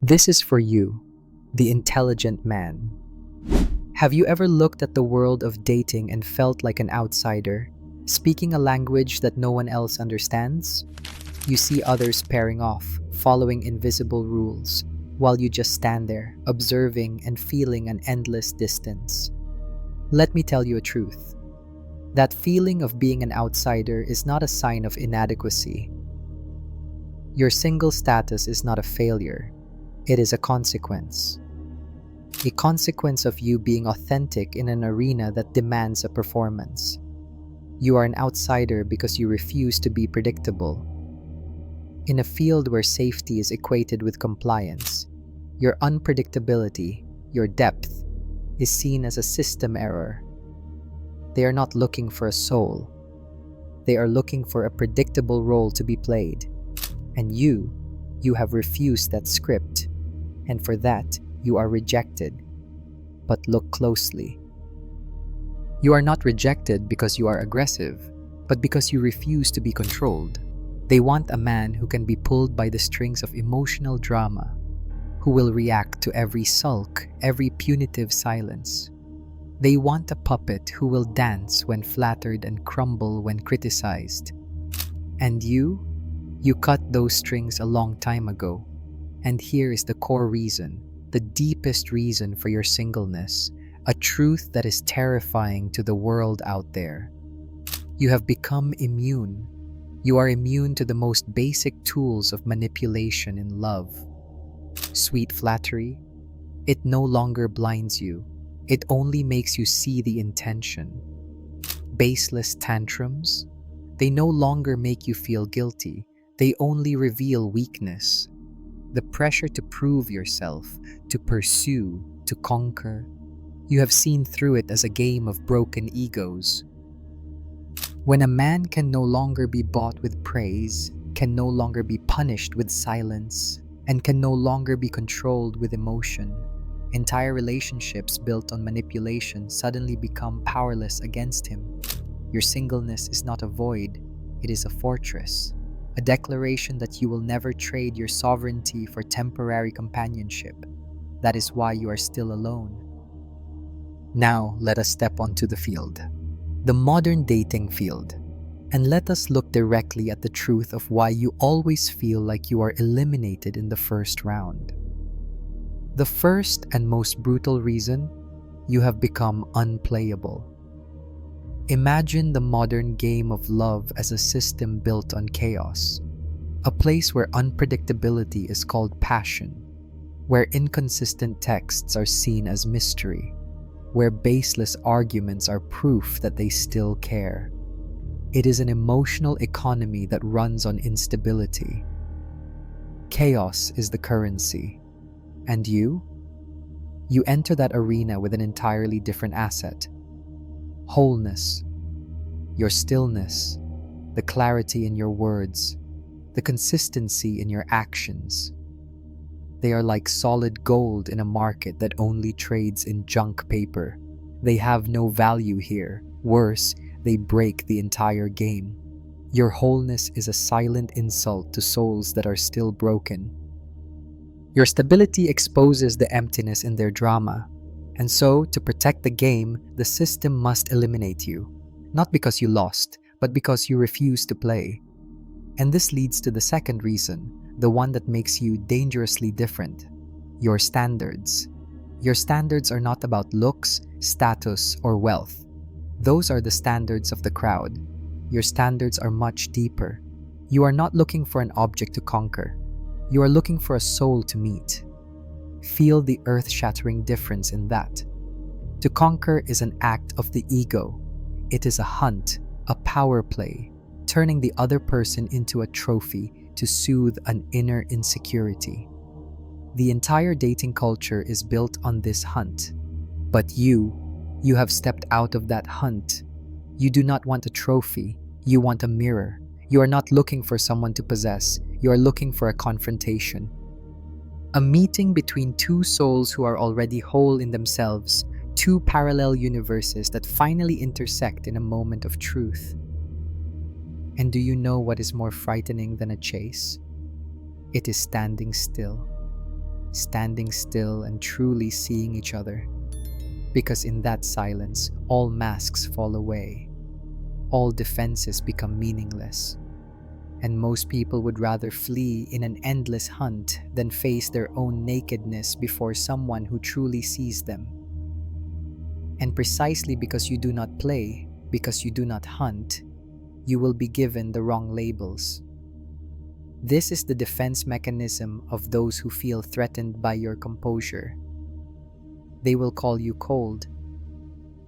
This is for you, the intelligent man. Have you ever looked at the world of dating and felt like an outsider, speaking a language that no one else understands? You see others pairing off, following invisible rules, while you just stand there, observing and feeling an endless distance. Let me tell you a truth. That feeling of being an outsider is not a sign of inadequacy. Your single status is not a failure. It is a consequence. A consequence of you being authentic in an arena that demands a performance. You are an outsider because you refuse to be predictable. In a field where safety is equated with compliance, your unpredictability, your depth, is seen as a system error. They are not looking for a soul. They are looking for a predictable role to be played. And you have refused that script. And for that, you are rejected. But look closely. You are not rejected because you are aggressive, but because you refuse to be controlled. They want a man who can be pulled by the strings of emotional drama, who will react to every sulk, every punitive silence. They want a puppet who will dance when flattered and crumble when criticized. And you cut those strings a long time ago. And here is the core reason, the deepest reason for your singleness, a truth that is terrifying to the world out there. You have become immune. You are immune to the most basic tools of manipulation in love. Sweet flattery, it no longer blinds you. It only makes you see the intention. Baseless tantrums, they no longer make you feel guilty. They only reveal weakness. The pressure to prove yourself, to pursue, to conquer, you have seen through it as a game of broken egos. When a man can no longer be bought with praise, can no longer be punished with silence, and can no longer be controlled with emotion, entire relationships built on manipulation suddenly become powerless against him. Your singleness is not a void, it is a fortress. A declaration that you will never trade your sovereignty for temporary companionship. That is why you are still alone. Now, let us step onto the field, the modern dating field, and let us look directly at the truth of why you always feel like you are eliminated in the first round. The first and most brutal reason, you have become unplayable. Imagine the modern game of love as a system built on chaos, a place where unpredictability is called passion, where inconsistent texts are seen as mystery, where baseless arguments are proof that they still care. It is an emotional economy that runs on instability. Chaos is the currency. And you enter that arena with an entirely different asset. Wholeness, your stillness, the clarity in your words, the consistency in your actions. They are like solid gold in a market that only trades in junk paper. They have no value here. Worse, they break the entire game. Your wholeness is a silent insult to souls that are still broken. Your stability exposes the emptiness in their drama. And so, to protect the game, the system must eliminate you. Not because you lost, but because you refuse to play. And this leads to the second reason, the one that makes you dangerously different. Your standards. Your standards are not about looks, status, or wealth. Those are the standards of the crowd. Your standards are much deeper. You are not looking for an object to conquer. You are looking for a soul to meet. Feel the earth-shattering difference in that. To conquer is an act of the ego. It is a hunt, a power play, turning the other person into a trophy to soothe an inner insecurity. The entire dating culture is built on this hunt. But you have stepped out of that hunt. You do not want a trophy. You want a mirror. You are not looking for someone to possess. You are looking for a confrontation. A meeting between two souls who are already whole in themselves, two parallel universes that finally intersect in a moment of truth. And do you know what is more frightening than a chase? It is standing still. standing still and truly seeing each other. Because in that silence, all masks fall away, all defenses become meaningless, and most people would rather flee in an endless hunt than face their own nakedness before someone who truly sees them. And precisely because you do not play, because you do not hunt, you will be given the wrong labels. This is the defense mechanism of those who feel threatened by your composure. They will call you cold.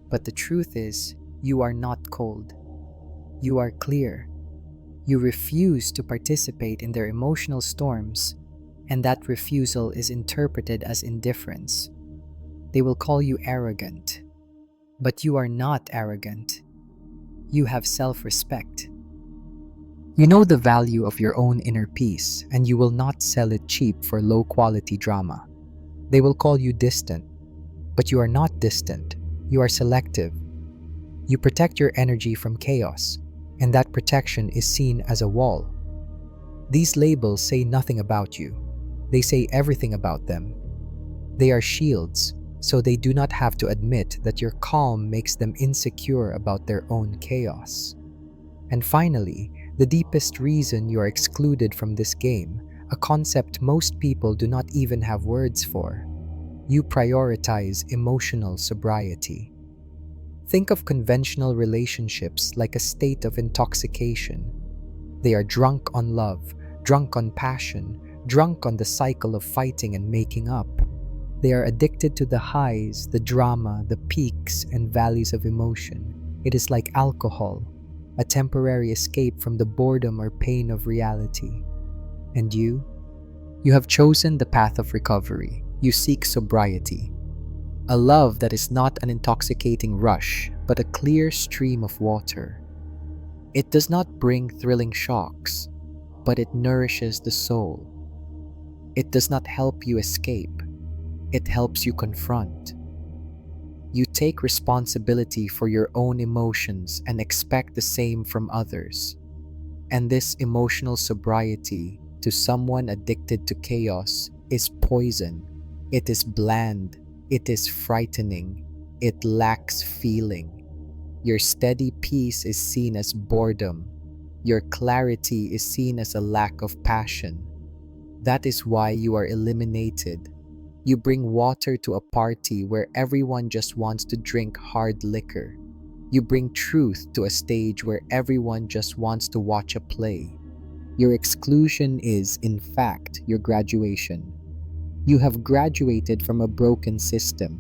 But the truth is, you are not cold. You are clear. You refuse to participate in their emotional storms, and that refusal is interpreted as indifference. They will call you arrogant. But you are not arrogant. You have self-respect. You know the value of your own inner peace, and you will not sell it cheap for low-quality drama. They will call you distant, but you are not distant. You are selective. You protect your energy from chaos, and that protection is seen as a wall. These labels say nothing about you. They say everything about them. They are shields, so they do not have to admit that your calm makes them insecure about their own chaos. And finally, the deepest reason you are excluded from this game, a concept most people do not even have words for. You prioritize emotional sobriety. Think of conventional relationships like a state of intoxication. They are drunk on love, drunk on passion, drunk on the cycle of fighting and making up. They are addicted to the highs, the drama, the peaks and valleys of emotion. It is like alcohol, a temporary escape from the boredom or pain of reality. And you? You have chosen the path of recovery. You seek sobriety. A love that is not an intoxicating rush, but a clear stream of water. It does not bring thrilling shocks, but it nourishes the soul. It does not help you escape. It helps you confront. You take responsibility for your own emotions and expect the same from others. And this emotional sobriety, to someone addicted to chaos, is poison. It is bland. It is frightening. It lacks feeling. Your steady peace is seen as boredom. Your clarity is seen as a lack of passion. That is why you are eliminated. You bring water to a party where everyone just wants to drink hard liquor. You bring truth to a stage where everyone just wants to watch a play. Your exclusion is, in fact, your graduation. You have graduated from a broken system,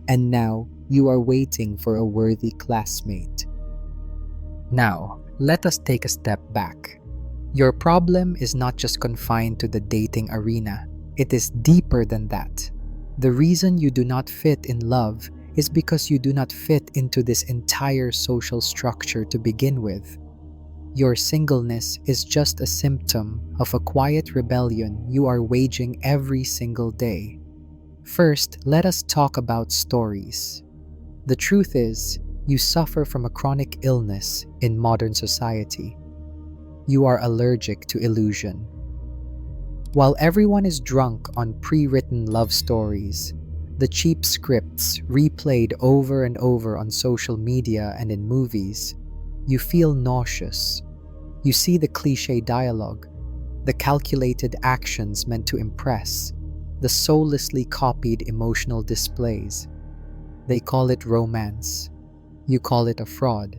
and now you are waiting for a worthy classmate. Now, let us take a step back. Your problem is not just confined to the dating arena. It is deeper than that. The reason you do not fit in love is because you do not fit into this entire social structure to begin with. Your singleness is just a symptom of a quiet rebellion you are waging every single day. First, let us talk about stories. The truth is, you suffer from a chronic illness in modern society. You are allergic to illusion. While everyone is drunk on pre-written love stories, the cheap scripts replayed over and over on social media and in movies, you feel nauseous. You see the cliché dialogue, the calculated actions meant to impress, the soullessly copied emotional displays. They call it romance. You call it a fraud.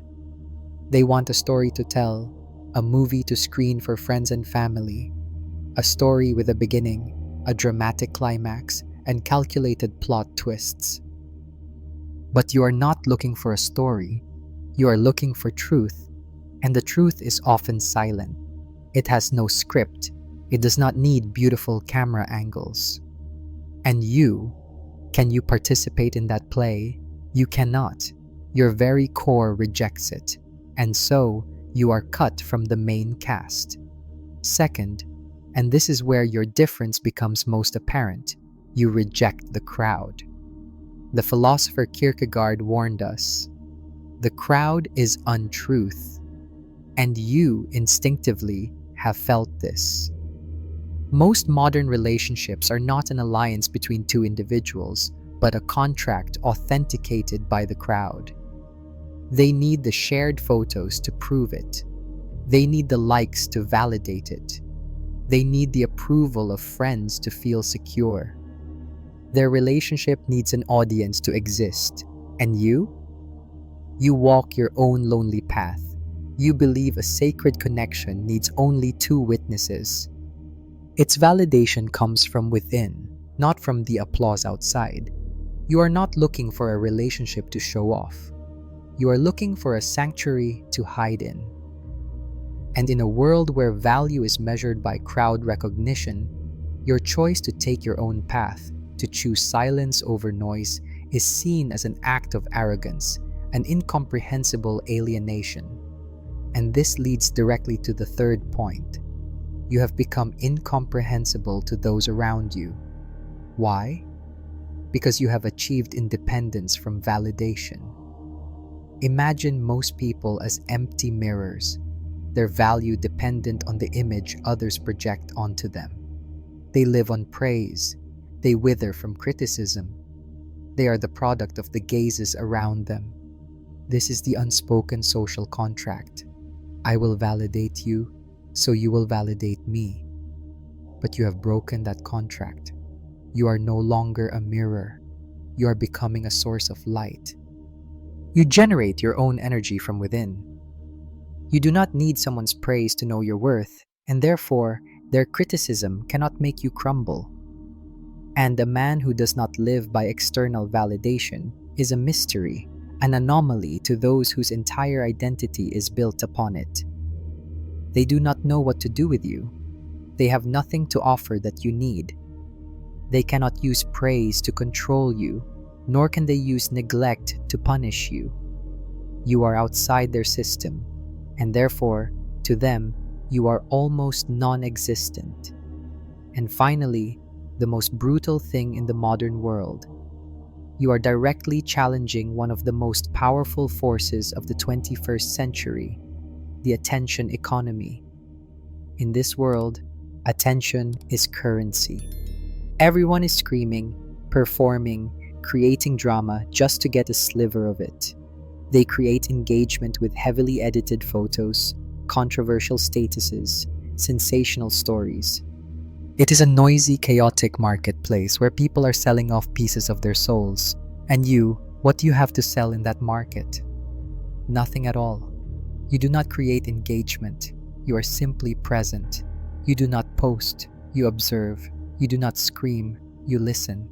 They want a story to tell, a movie to screen for friends and family, a story with a beginning, a dramatic climax, and calculated plot twists. But you are not looking for a story. You are looking for truth. And the truth is often silent. It has no script. It does not need beautiful camera angles. And can you participate in that play? You cannot. Your very core rejects it. And so, you are cut from the main cast. Second, and this is where your difference becomes most apparent, you reject the crowd. The philosopher Kierkegaard warned us, the crowd is untruth. And you instinctively have felt this. Most modern relationships are not an alliance between two individuals, but a contract authenticated by the crowd. They need the shared photos to prove it. They need the likes to validate it. They need the approval of friends to feel secure. Their relationship needs an audience to exist. And you? You walk your own lonely path. You believe a sacred connection needs only two witnesses. Its validation comes from within, not from the applause outside. You are not looking for a relationship to show off. You are looking for a sanctuary to hide in. And in a world where value is measured by crowd recognition, your choice to take your own path, to choose silence over noise, is seen as an act of arrogance, an incomprehensible alienation. And this leads directly to the third point. You have become incomprehensible to those around you. Why? Because you have achieved independence from validation. Imagine most people as empty mirrors, their value dependent on the image others project onto them. They live on praise. They wither from criticism. They are the product of the gazes around them. This is the unspoken social contract. I will validate you, so you will validate me. But you have broken that contract. You are no longer a mirror. You are becoming a source of light. You generate your own energy from within. You do not need someone's praise to know your worth, and therefore, their criticism cannot make you crumble. And a man who does not live by external validation is a mystery, an anomaly to those whose entire identity is built upon it. They do not know what to do with you. They have nothing to offer that you need. They cannot use praise to control you, nor can they use neglect to punish you. You are outside their system, and therefore, to them, you are almost non-existent. And finally, the most brutal thing in the modern world, you are directly challenging one of the most powerful forces of the 21st century, the attention economy. In this world, attention is currency. Everyone is screaming, performing, creating drama just to get a sliver of it. They create engagement with heavily edited photos, controversial statuses, sensational stories. It is a noisy, chaotic marketplace where people are selling off pieces of their souls. And you, what do you have to sell in that market? Nothing at all. You do not create engagement. You are simply present. You do not post. You observe. You do not scream. You listen.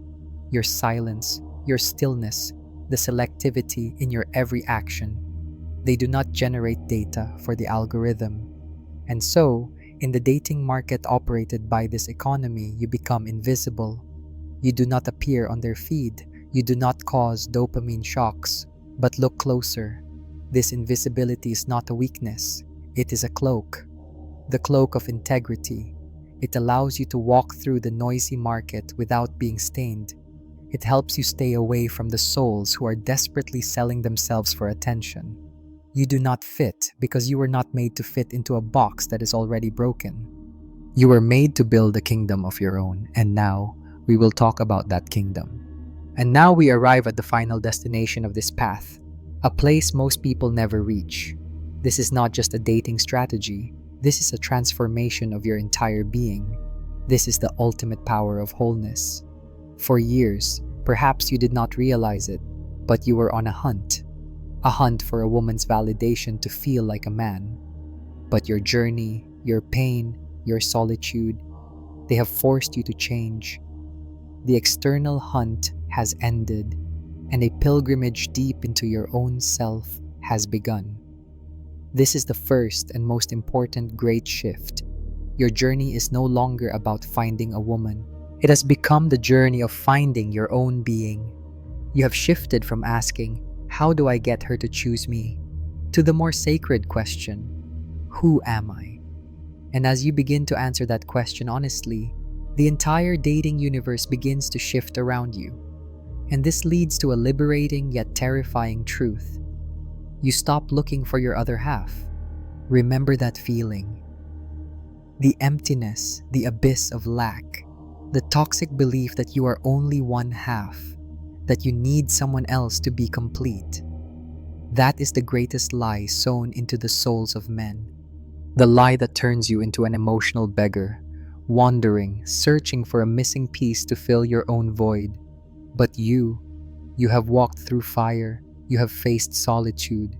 Your silence, your stillness, the selectivity in your every action. They do not generate data for the algorithm. And so, in the dating market operated by this economy, you become invisible. You do not appear on their feed. You do not cause dopamine shocks. But look closer. This invisibility is not a weakness. It is a cloak. The cloak of integrity. It allows you to walk through the noisy market without being stained. It helps you stay away from the souls who are desperately selling themselves for attention. You do not fit because you were not made to fit into a box that is already broken. You were made to build a kingdom of your own, and now we will talk about that kingdom. And now we arrive at the final destination of this path, a place most people never reach. This is not just a dating strategy. This is a transformation of your entire being. This is the ultimate power of wholeness. For years, perhaps you did not realize it, but you were on a hunt for a woman's validation to feel like a man. But your journey, your pain, your solitude, they have forced you to change. The external hunt has ended, and a pilgrimage deep into your own self has begun. This is the first and most important great shift. Your journey is no longer about finding a woman. It has become the journey of finding your own being. You have shifted from asking, "How do I get her to choose me?" to the more sacred question, "Who am I?" And as you begin to answer that question honestly, the entire dating universe begins to shift around you. And this leads to a liberating yet terrifying truth. You stop looking for your other half. Remember that feeling. The emptiness, the abyss of lack, the toxic belief that you are only one half, that you need someone else to be complete. That is the greatest lie sown into the souls of men. The lie that turns you into an emotional beggar, wandering, searching for a missing piece to fill your own void. But you have walked through fire, you have faced solitude,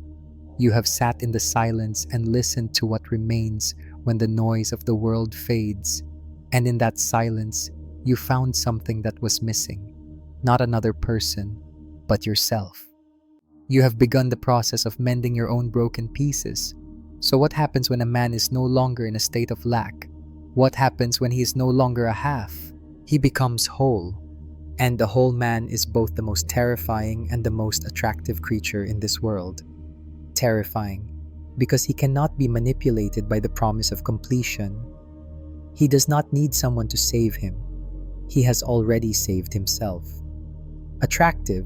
you have sat in the silence and listened to what remains when the noise of the world fades. And in that silence, you found something that was missing. Not another person, but yourself. You have begun the process of mending your own broken pieces. So what happens when a man is no longer in a state of lack? What happens when he is no longer a half? He becomes whole. And the whole man is both the most terrifying and the most attractive creature in this world. Terrifying, because he cannot be manipulated by the promise of completion. He does not need someone to save him. He has already saved himself. Attractive,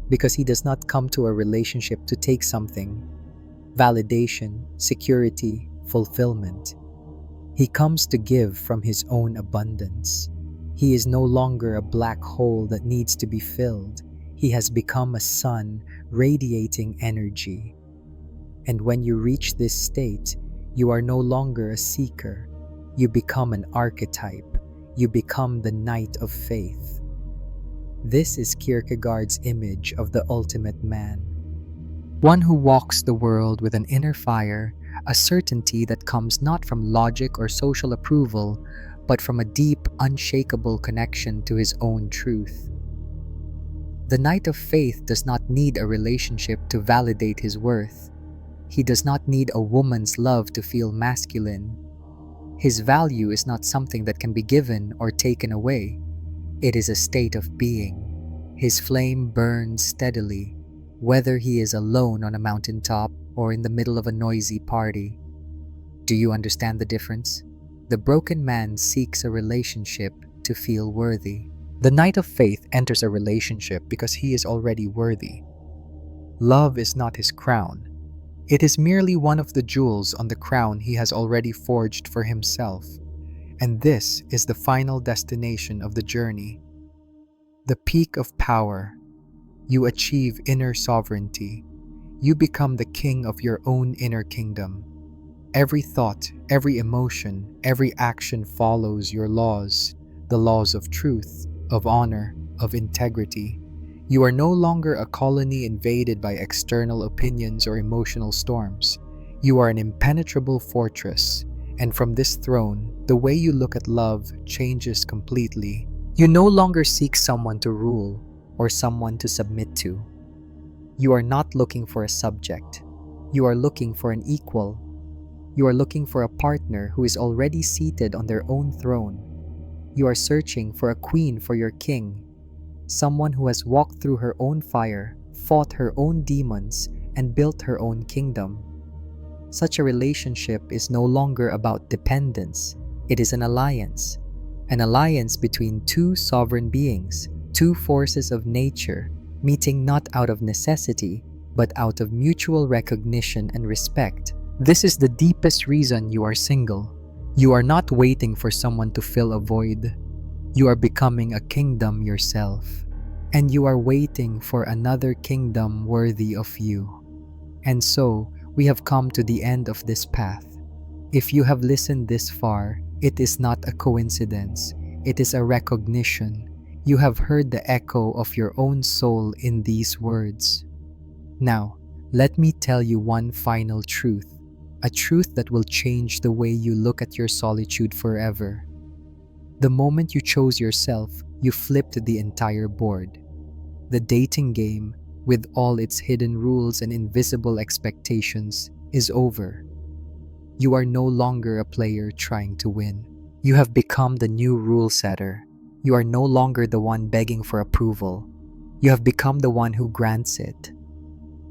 because he does not come to a relationship to take something, validation, security, fulfillment. He comes to give from his own abundance. He is no longer a black hole that needs to be filled. He has become a sun radiating energy. And when you reach this state, you are no longer a seeker. You become an archetype. You become the knight of faith. This is Kierkegaard's image of the ultimate man. One who walks the world with an inner fire, a certainty that comes not from logic or social approval, but from a deep, unshakable connection to his own truth. The knight of faith does not need a relationship to validate his worth. He does not need a woman's love to feel masculine. His value is not something that can be given or taken away. It is a state of being. His flame burns steadily, whether he is alone on a mountaintop or in the middle of a noisy party. Do you understand the difference? The broken man seeks a relationship to feel worthy. The knight of faith enters a relationship because he is already worthy. Love is not his crown. It is merely one of the jewels on the crown he has already forged for himself. And this is the final destination of the journey. The peak of power. You achieve inner sovereignty. You become the king of your own inner kingdom. Every thought, every emotion, every action follows your laws, the laws of truth, of honor, of integrity. You are no longer a colony invaded by external opinions or emotional storms. You are an impenetrable fortress, and from this throne, the way you look at love changes completely. You no longer seek someone to rule or someone to submit to. You are not looking for a subject. You are looking for an equal. You are looking for a partner who is already seated on their own throne. You are searching for a queen for your king, someone who has walked through her own fire, fought her own demons, and built her own kingdom. Such a relationship is no longer about dependence. It is an alliance between two sovereign beings, two forces of nature, meeting not out of necessity, but out of mutual recognition and respect. This is the deepest reason you are single. You are not waiting for someone to fill a void. You are becoming a kingdom yourself. And you are waiting for another kingdom worthy of you. And so, we have come to the end of this path. If you have listened this far, it is not a coincidence. It is a recognition. You have heard the echo of your own soul in these words. Now, let me tell you one final truth. A truth that will change the way you look at your solitude forever. The moment you chose yourself, you flipped the entire board. The dating game, with all its hidden rules and invisible expectations, is over. You are no longer a player trying to win. You have become the new rule setter. You are no longer the one begging for approval. You have become the one who grants it.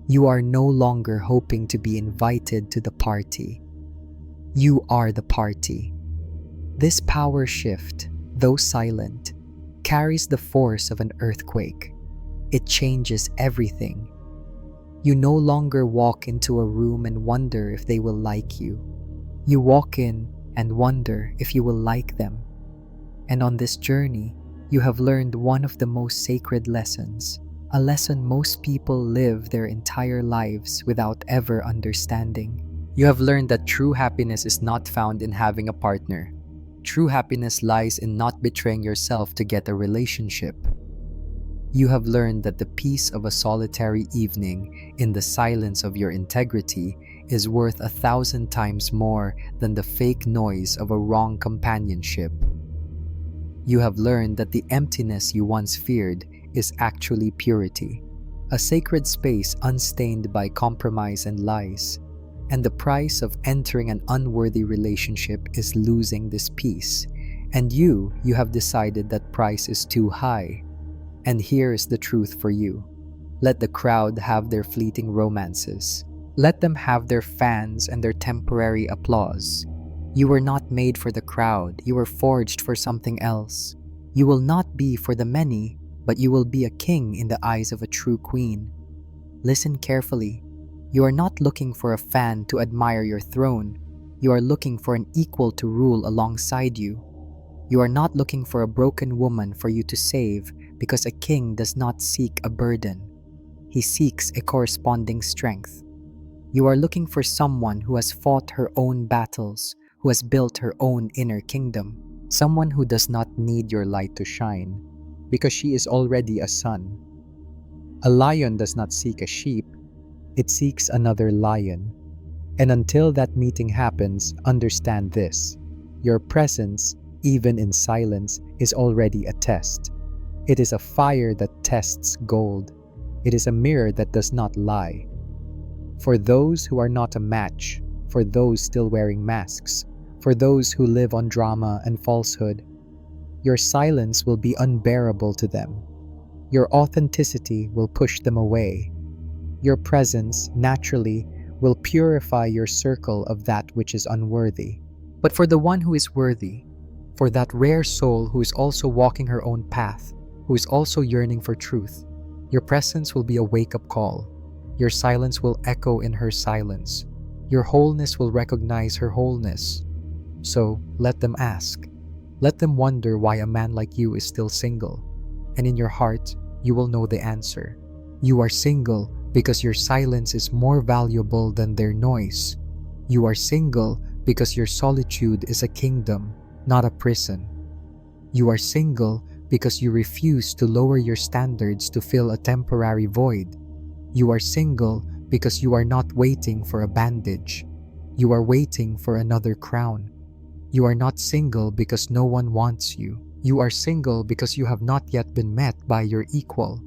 You are no longer hoping to be invited to the party. You are the party. This power shift, though silent, carries the force of an earthquake. It changes everything. You no longer walk into a room and wonder if they will like you. You walk in and wonder if you will like them. And on this journey, you have learned one of the most sacred lessons, a lesson most people live their entire lives without ever understanding. You have learned that true happiness is not found in having a partner. True happiness lies in not betraying yourself to get a relationship. You have learned that the peace of a solitary evening in the silence of your integrity is worth 1,000 times more than the fake noise of a wrong companionship. You have learned that the emptiness you once feared is actually purity, a sacred space unstained by compromise and lies. And the price of entering an unworthy relationship is losing this peace. And you have decided that price is too high. And here is the truth for you. Let the crowd have their fleeting romances. Let them have their fans and their temporary applause. You were not made for the crowd. You were forged for something else. You will not be for the many, but you will be a king in the eyes of a true queen. Listen carefully. You are not looking for a fan to admire your throne. You are looking for an equal to rule alongside you. You are not looking for a broken woman for you to save, because a king does not seek a burden. He seeks a corresponding strength. You are looking for someone who has fought her own battles, who has built her own inner kingdom. Someone who does not need your light to shine, because she is already a sun. A lion does not seek a sheep, it seeks another lion. And until that meeting happens, understand this. Your presence, even in silence, is already a test. It is a fire that tests gold. It is a mirror that does not lie. For those who are not a match, for those still wearing masks, for those who live on drama and falsehood, your silence will be unbearable to them. Your authenticity will push them away. Your presence, naturally, will purify your circle of that which is unworthy. But for the one who is worthy, for that rare soul who is also walking her own path, who is also yearning for truth, your presence will be a wake-up call. Your silence will echo in her silence. Your wholeness will recognize her wholeness. So let them ask. Let them wonder why a man like you is still single. And in your heart, you will know the answer. You are single because your silence is more valuable than their noise. You are single because your solitude is a kingdom, not a prison. You are single because you refuse to lower your standards to fill a temporary void. You are single because you are not waiting for a bandage. You are waiting for another crown. You are not single because no one wants you. You are single because you have not yet been met by your equal.